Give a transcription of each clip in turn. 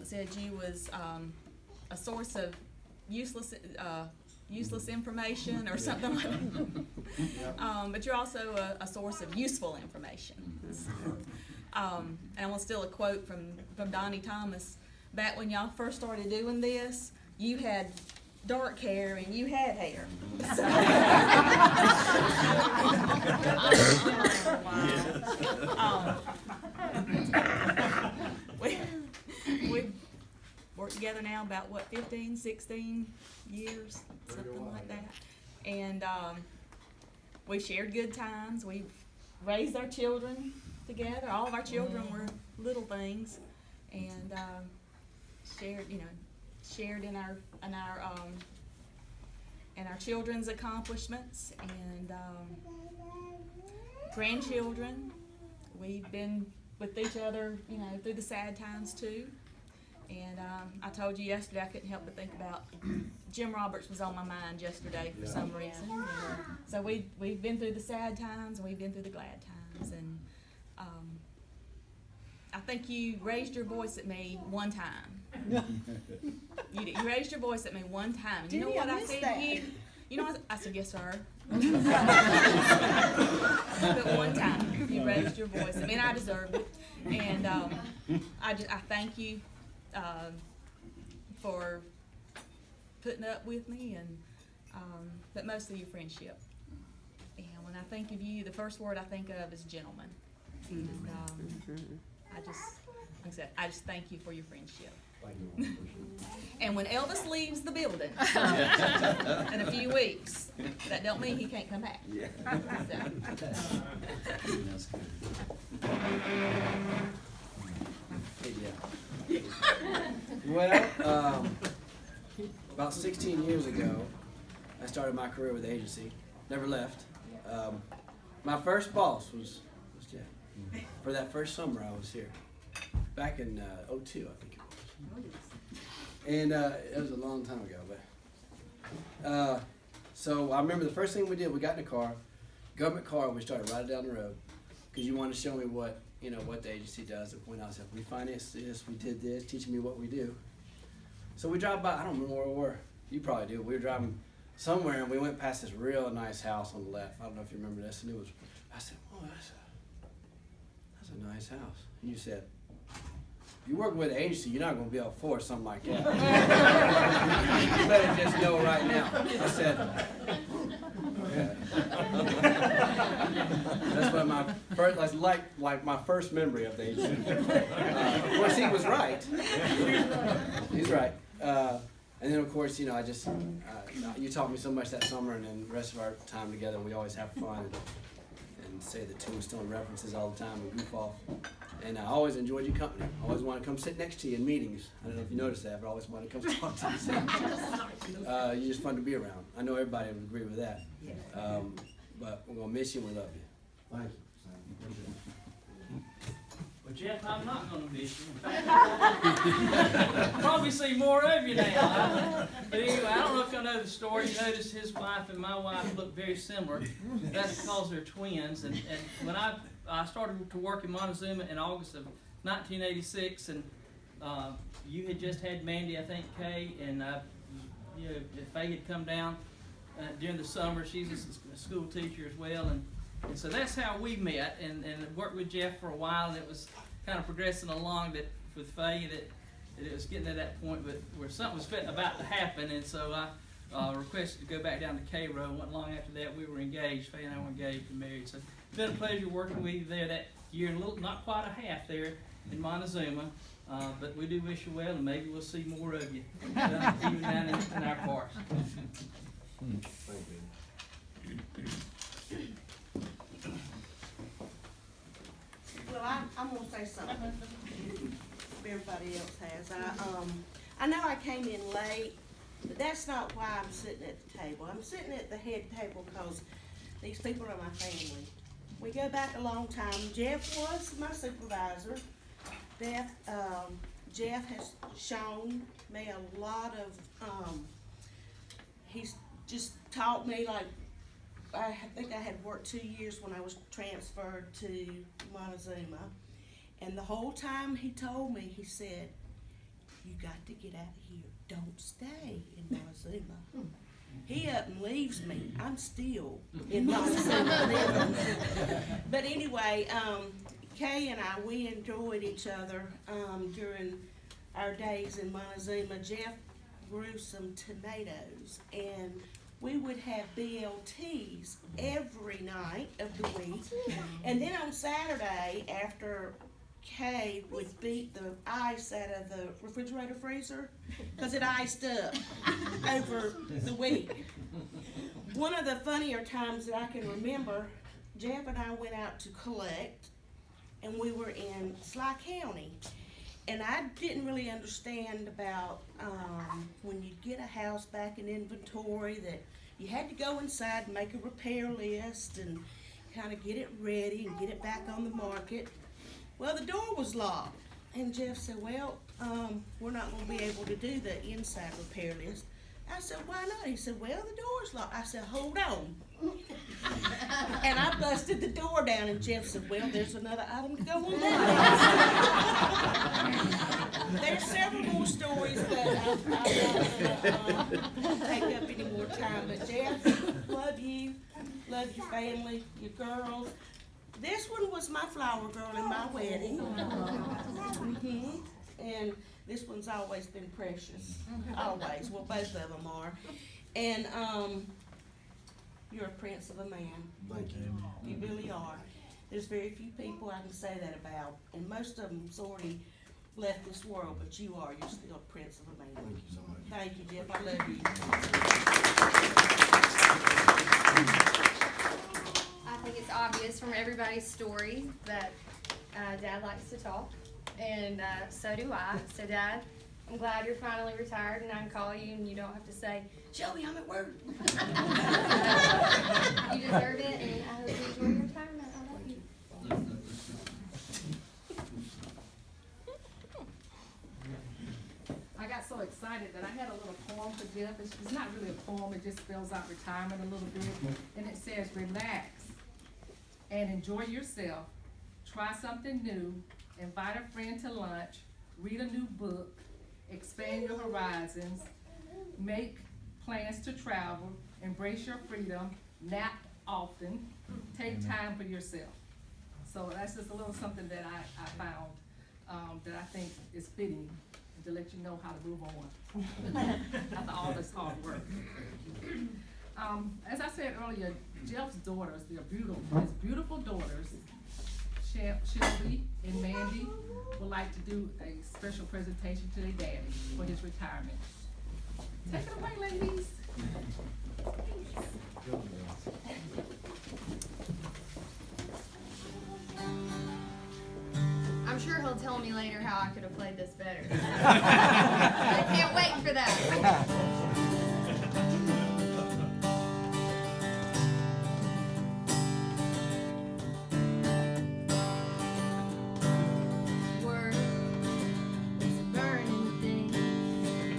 said you was a source of useless information or something like that. But you're also a source of useful information. And I want to steal a quote from Donnie Thomas. Back when y'all first started doing this, you had dark hair and you had hair. We've worked together now about, 15, 16 years, something like that. And we've shared good times. We've raised our children together. All of our children were little things, and shared in our children's accomplishments and grandchildren. We've been with each other, through the sad times too. And I told you yesterday I couldn't help but think about Jim Roberts was on my mind yesterday for some reason. And, so we've been through the sad times and we've been through the glad times. And I think you raised your voice at me one time. You did. You raised your voice at me one time. And you know what I said to you? You know, I said, yes, sir. But one time you raised your voice. I mean, I deserved it. And I thank you for putting up with me, and but mostly your friendship. And when I think of you, the first word I think of is gentleman. And I just thank you for your friendship. And when Elvis leaves the building in a few weeks, that don't mean he can't come back. Yeah. Well, about 16 years ago, I started my career with the agency. Never left. My first boss was Jeff. For that first summer I was here. Back in 2002, I think it was. And it was a long time ago. But so I remember the first thing we did, we got in the car, government car, we started riding down the road, because you want to show me what the agency does. And point out, said, we financed this, we did this, teaching me what we do. So we drive by, I don't remember where we were. You probably do. We were driving somewhere and we went past this real nice house on the left. I don't know if you remember this. And it was, I said, oh, that's a nice house. And you said, you work with an agency, you're not going to be able to afford something like that. You better just know right now. I said, okay. That's what my first, that's like my first memory of the agency. Of course, he was right. He's right. And then, of course, I just, you taught me so much that summer, and then the rest of our time together, we always have fun and say the Tombstone references all the time and goof off. And I always enjoyed your company. I always want to come sit next to you in meetings. I don't know if you noticed that, but I always want to come talk to you. You're just fun to be around. I know everybody would agree with that. But we're going to miss you and we love you. Thank you. Well, Jeff, I'm not going to miss you. In fact, I'll probably see more of you now. But anyway, I don't know if y'all know the story. You notice his wife and my wife look very similar. That's because they're twins. And when I started to work in Montezuma in August of 1986, and you had just had Mandy, I think, Kay, and Faye had come down during the summer. She's a school teacher as well, and so that's how we met, and worked with Jeff for a while, and it was kind of progressing along that with Faye that it was getting to that point where something was about to happen, and so I requested to go back down to Cairo. And not long after that, we were engaged. Faye and I were engaged and married. So it's been a pleasure working with you there that year, and not quite a half there in Montezuma. But we do wish you well, and maybe we'll see more of you even down in our parts. Well, I'm going to say something. Everybody else has. I know I came in late, but that's not why I'm sitting at the table. I'm sitting at the head table because these people are my family. We go back a long time. Jeff was my supervisor. Jeff has shown me a lot of, he's just taught me, like, I think I had worked 2 years when I was transferred to Montezuma. And the whole time he told me, he said, you got to get out of here. Don't stay in Montezuma. He up and leaves me. I'm still in Montezuma living. But anyway, Kay and I, we enjoyed each other during our days in Montezuma. Jeff grew some tomatoes, and we would have BLTs every night of the week. And then on Saturday, after Kay would beat the ice out of the refrigerator freezer, because it iced up over the week. One of the funnier times that I can remember, Jeff and I went out to collect, and we were in Sly County. And I didn't really understand about when you get a house back in inventory that you had to go inside and make a repair list and kind of get it ready and get it back on the market. Well, the door was locked. And Jeff said, well, we're not going to be able to do the inside repair list. I said, why not? He said, well, the door's locked. I said, hold on. And I busted the door down, and Jeff said, well, there's another item to go on that list. There's several more stories, but I'm not going to take up any more time. But Jeff, love you. Love your family, your girls. This one was my flower girl in my wedding. And this one's always been precious. Always. Well, both of them are. And you're a prince of a man. Thank you. You really are. There's very few people I can say that about. And most of them's already left this world, but you are. You're still a prince of a man. Thank you so much. Thank you, Jeff. I love you. I think it's obvious from everybody's story that Dad likes to talk, and so do I. So Dad, I'm glad you're finally retired and I can call you and you don't have to say, Shelby, I'm at work. You deserve it, and I hope you enjoy your retirement. I love you. I got so excited that I had a little poem for Jeff. It's not really a poem, it just spells out retirement a little bit. And it says, relax and enjoy yourself. Try something new. Invite a friend to lunch. Read a new book. Expand your horizons. Make plans to travel. Embrace your freedom. Nap often. Take time for yourself. So that's just a little something that I found that I think is fitting to let you know how to move on after all this hard work. As I said earlier, Jeff's daughters, they're beautiful. His beautiful daughters, Shelby and Mandy, would like to do a special presentation to their daddy for his retirement. Take it away, ladies. I'm sure he'll tell me later how I could have played this better. I can't wait for that. Work is a burning thing, and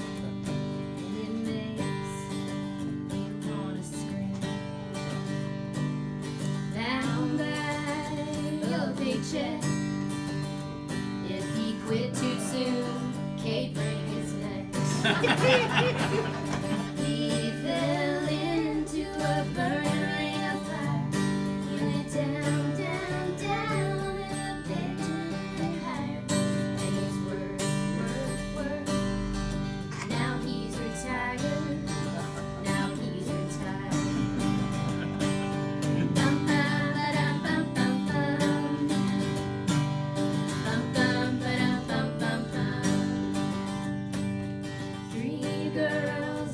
it makes me wanna scream. Down by your paycheck. If he quit too soon, Kate break his neck. He fell into a burning ring of fire. He went down, down, down, and up there to the higher. And he's worked. Now he's retired. Now he's retired. Bum, bum, ba-dum, bum, bum, bum. Bum, bum, ba-dum, bum, bum, bum. 3 girls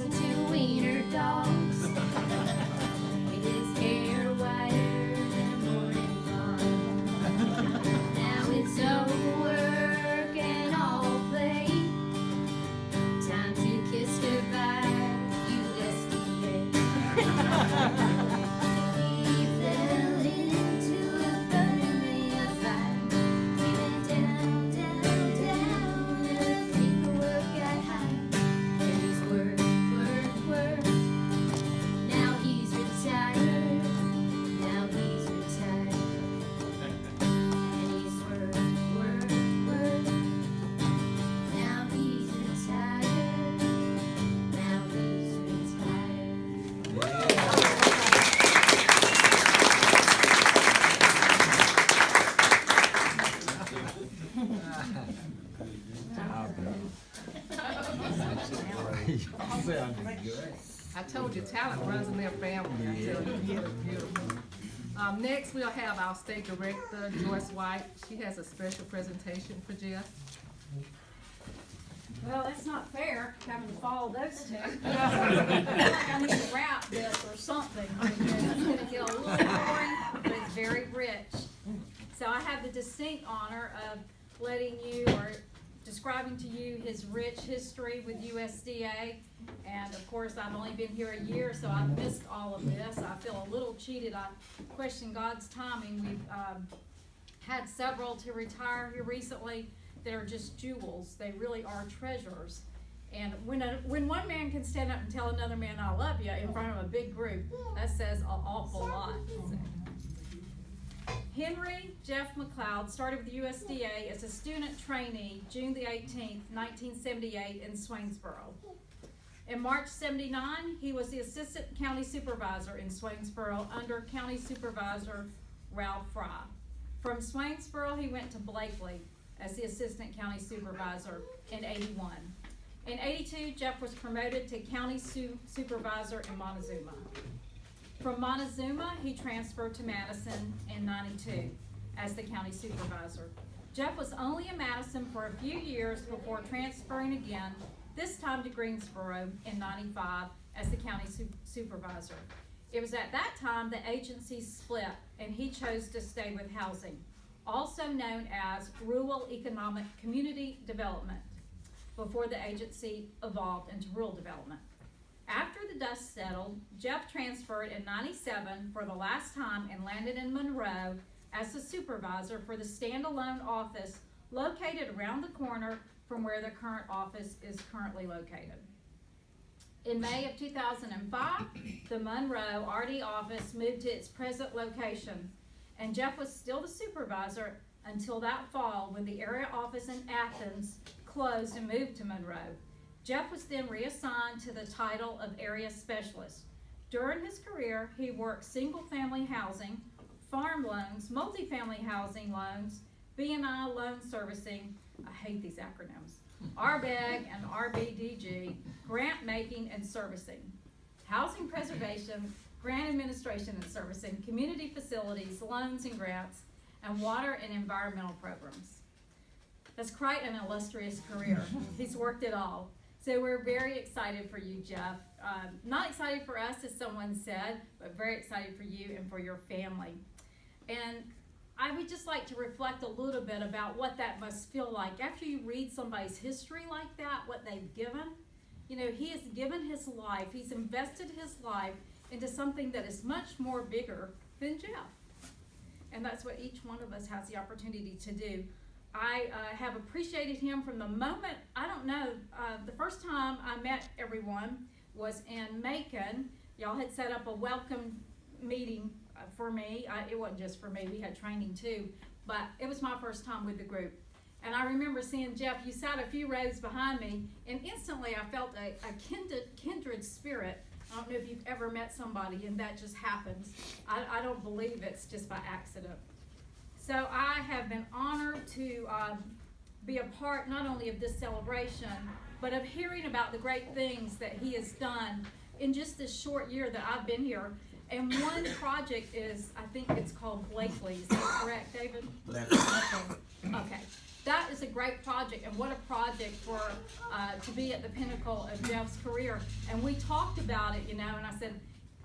Sounded good. I told you, talent runs in their family. I tell you, beautiful. Next, we'll have our state director, Joyce White. She has a special presentation for Jeff. Well, that's not fair, having to follow those two. I feel like I need to rap this or something, because it's gonna get a little boring, but it's very rich. So I have the distinct honor of letting you, or describing to you his rich history with USDA. And of course, I've only been here a year, so I've missed all of this. I feel a little cheated. I question God's timing. We've had several to retire here recently that are just jewels. They really are treasures. And when one man can stand up and tell another man, I love you, in front of a big group, that says an awful lot. Henry Jeff McLeod started with the USDA as a student trainee June the 18th, 1978 in Swainsboro. In March '79, he was the assistant county supervisor in Swainsboro under County Supervisor Ralph Fry. From Swainsboro, he went to Blakely as the assistant county supervisor in '81. In '82, Jeff was promoted to county supervisor in Montezuma. From Montezuma, he transferred to Madison in '92 as the county supervisor. Jeff was only in Madison for a few years before transferring again, this time to Greensboro in '95 as the county supervisor. It was at that time the agency split and he chose to stay with housing, also known as Rural Economic Community Development, before the agency evolved into rural development. After the dust settled, Jeff transferred in '97 for the last time and landed in Monroe as the supervisor for the standalone office located around the corner from where the current office is currently located. In May of 2005, the Monroe RD office moved to its present location, and Jeff was still the supervisor until that fall when the area office in Athens closed and moved to Monroe. Jeff was then reassigned to the title of area specialist. During his career, he worked single-family housing, farm loans, multifamily housing loans, B&I loan servicing, I hate these acronyms, RBEG and RBDG, grant making and servicing, housing preservation, grant administration and servicing, community facilities, loans and grants, and water and environmental programs. That's quite an illustrious career. He's worked it all. So we're very excited for you, Jeff. Not excited for us, as someone said, but very excited for you and for your family. And I would just like to reflect a little bit about what that must feel like after you read somebody's history like that, what they've given. You know, he has given his life, he's invested his life into something that is much more bigger than Jeff. And that's what each one of us has the opportunity to do. I have appreciated him from the moment, I don't know, the first time I met everyone was in Macon. Y'all had set up a welcome meeting for me. It wasn't just for me, we had training too, but it was my first time with the group. And I remember seeing Jeff, you sat a few rows behind me, and instantly I felt a kindred spirit. I don't know if you've ever met somebody and that just happens. I don't believe it's just by accident. So I have been honored to be a part not only of this celebration, but of hearing about the great things that he has done in just this short year that I've been here. And one project is, I think it's called Blakely. Is that correct, David? Okay. That is a great project, and what a project for to be at the pinnacle of Jeff's career. And we talked about it, you know, and I said,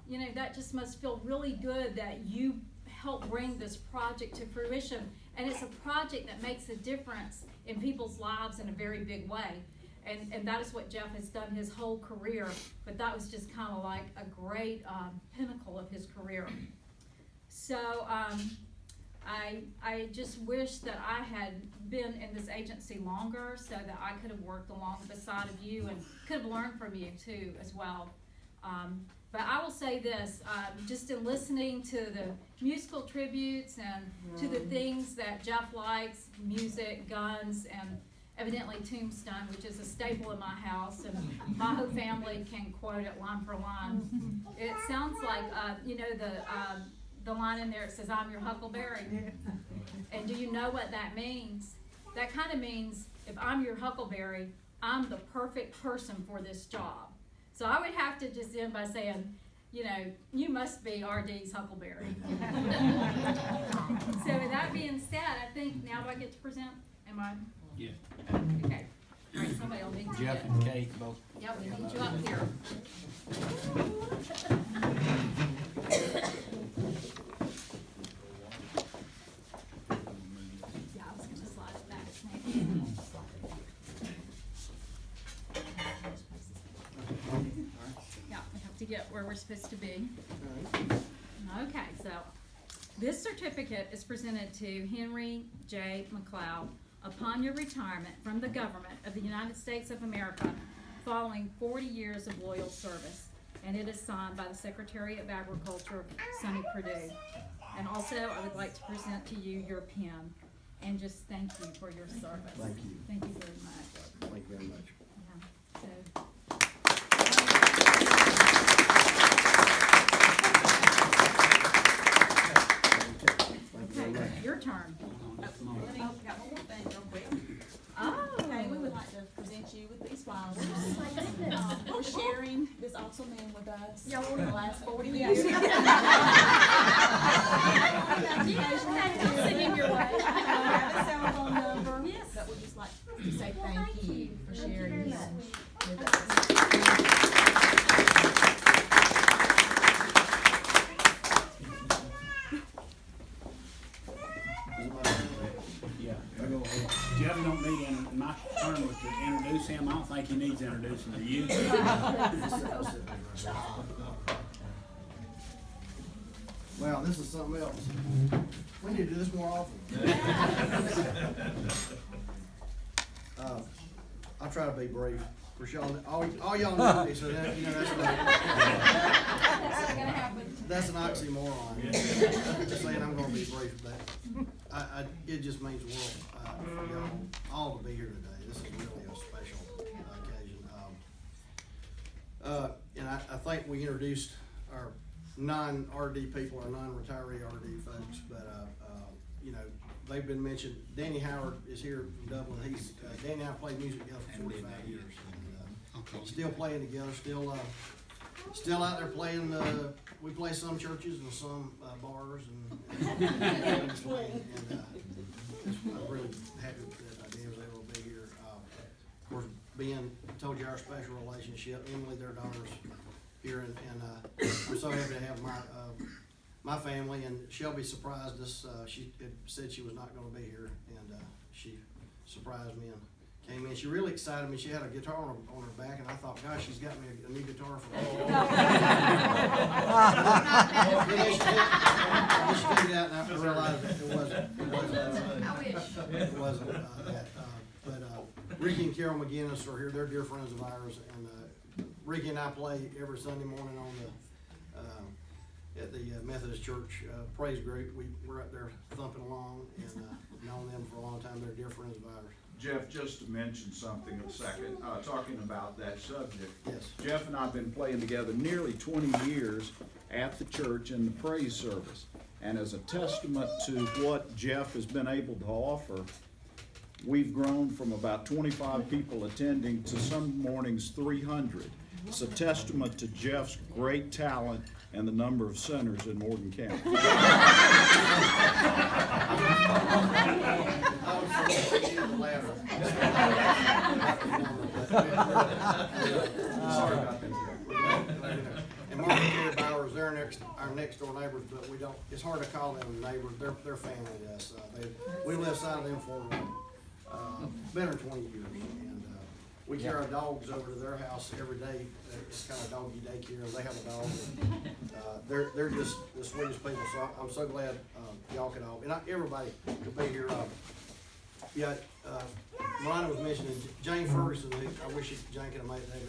you know, that just must feel really good that you helped bring this project to fruition. And it's a project that makes a difference in people's lives in a very big way. And that is what Jeff has done his whole career, but that was just kind of like a great pinnacle of his career. So I just wish that I had been in this agency longer so that I could have worked along beside of you and could have learned from you too as well. But I will say this, just in listening to the musical tributes and to the things that Jeff likes, music, guns, and evidently Tombstone, which is a staple in my house, and my whole family can quote it line for line. It sounds like, you know, the line in there, it says, I'm your huckleberry. And do you know what that means? That kind of means, if I'm your huckleberry, I'm the perfect person for this job. So I would have to just end by saying, you know, you must be RD's Huckleberry. So with that being said, I think now do I get to present? Am I? Yeah. Okay. All right, somebody will need to Jeff get. and Kate both. Yeah, we need you up here. Yeah, I was gonna slide it back. Yeah, we have to get where we're supposed to be. Okay, so this certificate is presented to Henry J. McLeod upon your retirement from the government of the United States of America following 40 years of loyal service, and it is signed by the Secretary of Agriculture, Sonny Perdue. And also, I would like to present to you your pen and just thank you for your service. Thank you. Thank you very much. Thank you very much. Yeah, so. Okay, your turn. Got one more thing real quick. Oh. Okay, we would like to present you with these flowers. For sharing this awesome man with us for the last 40 years. Singing your way. Have a cell phone number. Yes. But we'd just like to say thank you for sharing this with us. Yeah. Jeff don't need, my turn was to introduce him. I don't think he needs introducing to you. Wow, this is something else. We need to do this more often. I'll try to be brief. For y'all, all y'all know me, so that, you know, that's That's not gonna happen. that's an oxymoron. Just saying I'm gonna be brief, but it just means the world for y'all all to be here today. This is really a special occasion. And I think we introduced our non-RD people, our non-retiree RD folks, but you know, they've been mentioned. Danny Howard is here from Dublin. He's Danny and I played music together for 45 years. And, still playing together, still out there playing. We play some churches and some bars and I'm really happy that Dan was able to be here. Of course, Ben told you our special relationship. Emily, their daughter's here, and I'm so happy to have my family. And Shelby surprised us. She had said she was not going to be here, and she surprised me and came in. She really excited me. She had a guitar on her back, and I thought, gosh, she's got me a new guitar for me. Then she took it out, and I realized that it wasn't that. But Ricky and Carol McGinnis are here. They're dear friends of ours, and Ricky and I play every Sunday morning on at the Methodist Church praise group. We're up there thumping along, and known them for a long time. They're dear friends of ours. Jeff, just to mention something a second, talking about that subject. Yes. Jeff and I have been playing together nearly 20 years at the church in the praise service. And as a testament to what Jeff has been able to offer, we've grown from about 25 people attending to some mornings 300. It's a testament to Jeff's great talent and the number of sinners in Morgan County. Sorry about that. And Mark and Gary Bowers, they're our next door neighbors, but we don't. It's hard to call them neighbors. They're family to us. We live side of them for better than 20 years, and we carry our dogs over to their house every day. It's kind of doggy daycare. They have a dog. And, they're just the sweetest people. So I'm so glad y'all could all, and everybody could be here. Yeah, Melania was mentioning Jane Ferguson. I wish Jane could have made it today,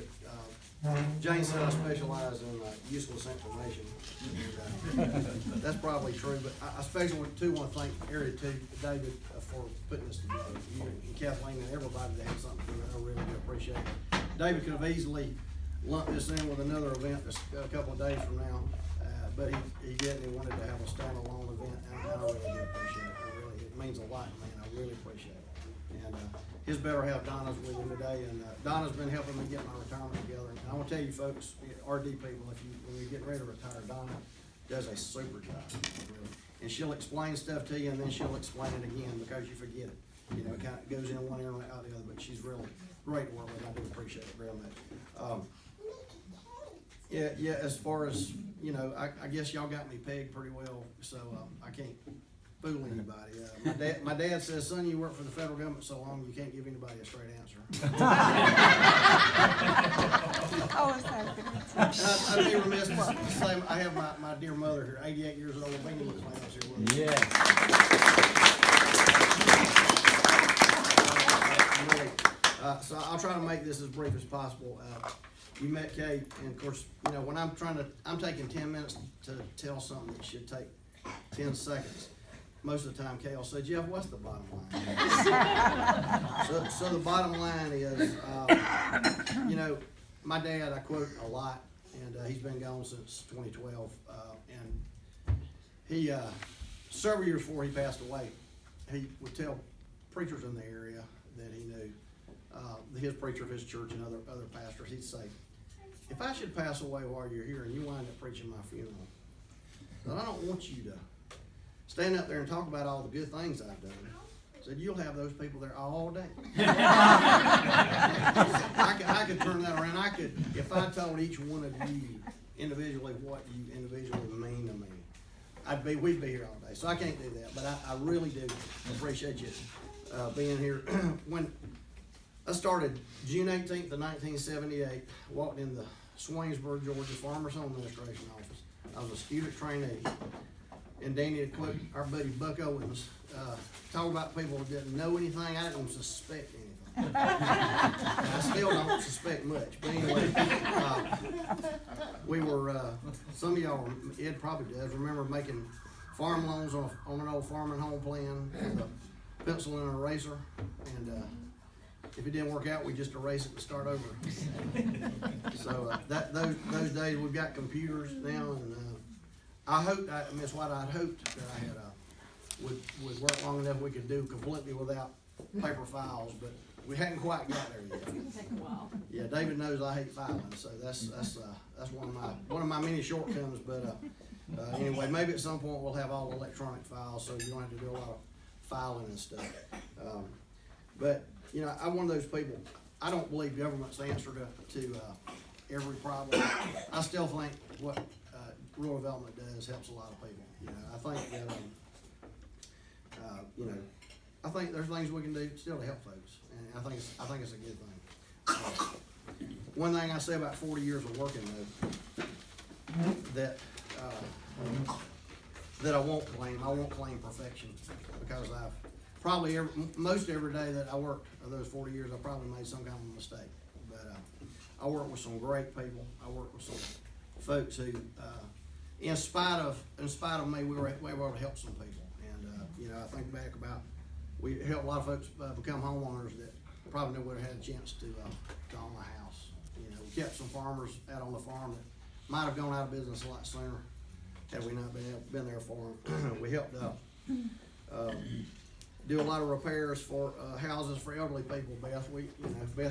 but Jane said I specialize in useless information. And, that's probably true, but I especially want to thank Area 2, David, for putting this together. You and Kathleen and everybody that had something to do with it. I really do appreciate it. David could have easily lumped this in with another event a couple of days from now, but he didn't. He wanted to have a standalone event, and I really do appreciate it. It means a lot, man. I really appreciate it. And his better half, Donna's with him today, and Donna's been helping me get my retirement together. And I want to tell you folks, RD people, when you're getting ready to retire, Donna does a super job, really. And she'll explain stuff to you, and then she'll explain it again because you forget it. You know, it kind of goes in one ear and out the other, but she's really great to work with. I do appreciate it very much. Yeah, as far as, you know, I guess y'all got me pegged pretty well, so I can't fool anybody. My dad says, son, you work for the federal government so long, you can't give anybody a straight answer. Oh, it's I'd be remiss to say, I have my dear mother here, 88 years old, Beanie McLeod's here with us. So I'll try to make this as brief as possible. You met Kate, and of course, you know, when I'm taking 10 minutes to tell something that should take 10 seconds. Most of the time, Kay will say, Jeff, what's the bottom line? so the bottom line is, you know, my dad, I quote a lot, and he's been gone since 2012, and he, several years before he passed away, he would tell preachers in the area that he knew, his preacher of his church and other pastors, he'd say, if I should pass away while you're here and you wind up preaching my funeral, then I don't want you to stand up there and talk about all the good things I've done. Said, you'll have those people there all day. I could turn that around. If I told each one of you individually what you individually mean to me, we'd be here all day. So I can't do that, but I really do appreciate you being here. When I started June 18th of 1978, walked in the Swainsboro, Georgia Farmers Home Administration office. I was a student trainee. And Danny had quote our buddy Buck Owens, talk about people who didn't know anything. I didn't even suspect anything. I still don't suspect much. But anyway, we were, some of y'all, Ed probably does, remember making farm loans on an old farm and home plan with a pencil and an eraser. And if it didn't work out, we just erase it and start over. So those days, we've got computers now, and I hoped, Miss White, I'd hoped that I had would work long enough we could do completely without paper files, but we hadn't quite got there yet. It's gonna take a while. Yeah, David knows I hate filing, so that's one of my many shortcomings. But anyway, maybe at some point we'll have all electronic files, so you don't have to do a lot of filing and stuff. But you know, I'm one of those people. I don't believe government's the answer to every problem. I still think what rural development does helps a lot of people. You know, I think that you know, I think there's things we can do still to help folks, and I think it's a good thing. One thing I say about 40 years of working though, that I won't claim perfection, because I've probably most every day that I worked of those 40 years, I probably made some kind of mistake. But I work with some great people. I work with some folks who, in spite of me, we were able to help some people. And you know, I think back about we helped a lot of folks become homeowners that probably never would have had a chance to own a house. You know, we kept some farmers out on the farm that might have gone out of business a lot sooner had we not been there for them. We helped do a lot of repairs for houses for elderly people. Beth's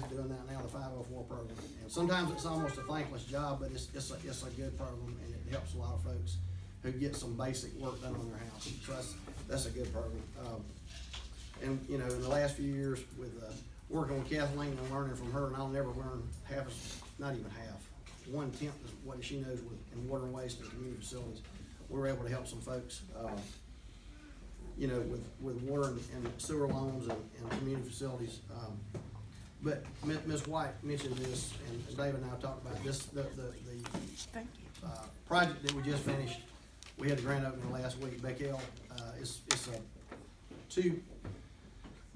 doing that now, the 504 program. And sometimes it's almost a thankless job, but it's a good program, and it helps a lot of folks who get some basic work done on their house. So that's a good program. And you know, in the last few years with working with Kathleen and learning from her, and I'll never learn not even half, 1/10 is what she knows in water and waste and community facilities. We were able to help some folks. You know, with water and sewer loans and community facilities. But Ms. White mentioned this, and David and I talked about this, the project that we just finished. We had the grand opening last week. Beckel, it's two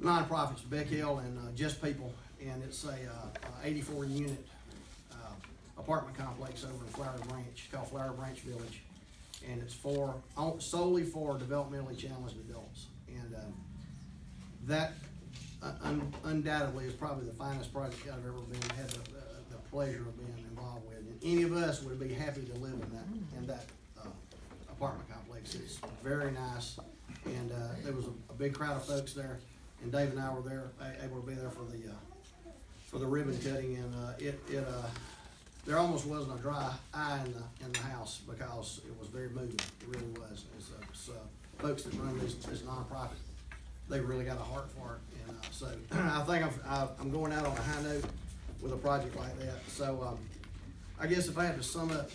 nonprofits, Beckel and Just People, and it's a 84 unit apartment complex over in Flower Branch, called Flower Branch Village. And it's solely for developmentally challenged adults. And that undoubtedly is probably the finest project I've ever had the pleasure of being involved with. And any of us would be happy to live in that apartment complex. It's very nice, and there was a big crowd of folks there. and Dave and I were there, able to be there for the ribbon cutting, and there almost wasn't a dry eye in the house because it was very moving. It really was. It's folks that run this nonprofit, they really got a heart for it, and so I think I'm going out on a high note with a project like that. So I guess if I had to sum up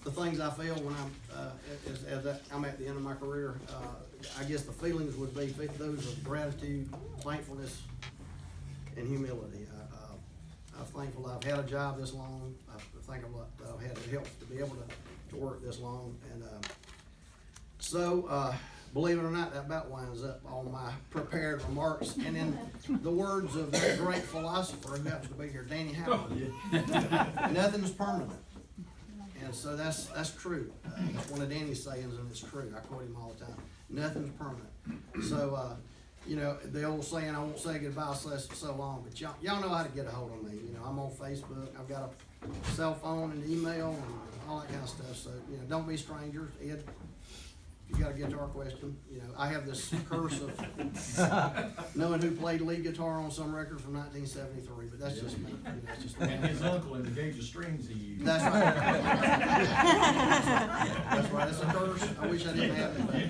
the things I feel when I'm at the end of my career, I guess the feelings would be those of gratitude, thankfulness, and humility. I'm thankful I've had a job this long. I'm thankful that I've had the help to be able to work this long. And so, believe it or not, that about winds up all my prepared remarks. And in the words of that great philosopher who happens to be here, Danny Howard, nothing's permanent. And so that's true. That's one of Danny's sayings, and it's true. I quote him all the time. Nothing's permanent. So, you know, the old saying, I won't say goodbye so long, but y'all know how to get a hold of me. You know, I'm on Facebook. I've got a cell phone and email and all that kind of stuff. So, you know, don't be strangers. Ed, if you got a guitar question, you know, I have this curse of knowing who played lead guitar on some record from 1973, but that's just me. You know, it's just And his uncle in the gauge of strings he used. That's right. That's right. It's a curse. I wish I didn't have it, but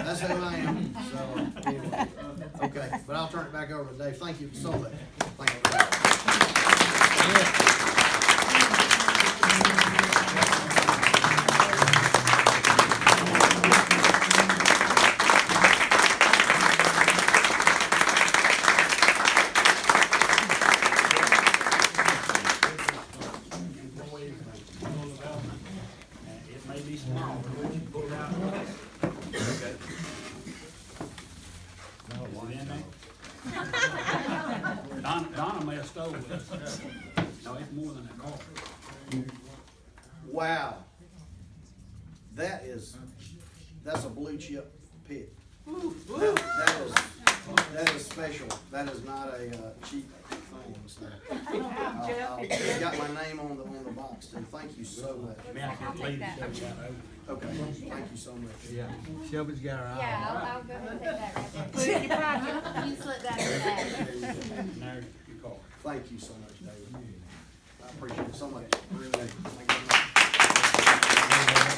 that's who I am. So anyway, okay. But I'll turn it back over to Dave. Thank you so much. Thank you. It may be small, but we can pull it out. Okay. Is it in there? Donna may have stole this. No, it's more than a car. Wow. That's a blue chip pick. That is special. That is not a cheap thing. So, it's got my name on the box too. Thank you so much. Man, I can't believe it. Okay, thank you so much. Yeah, Shelby's got her eye. Yeah, I'll go ahead and take that right there. Put it in your pocket. You slip that in the bag. There's your car. Thank you so much, David. I appreciate it so much. Really, thank you very much.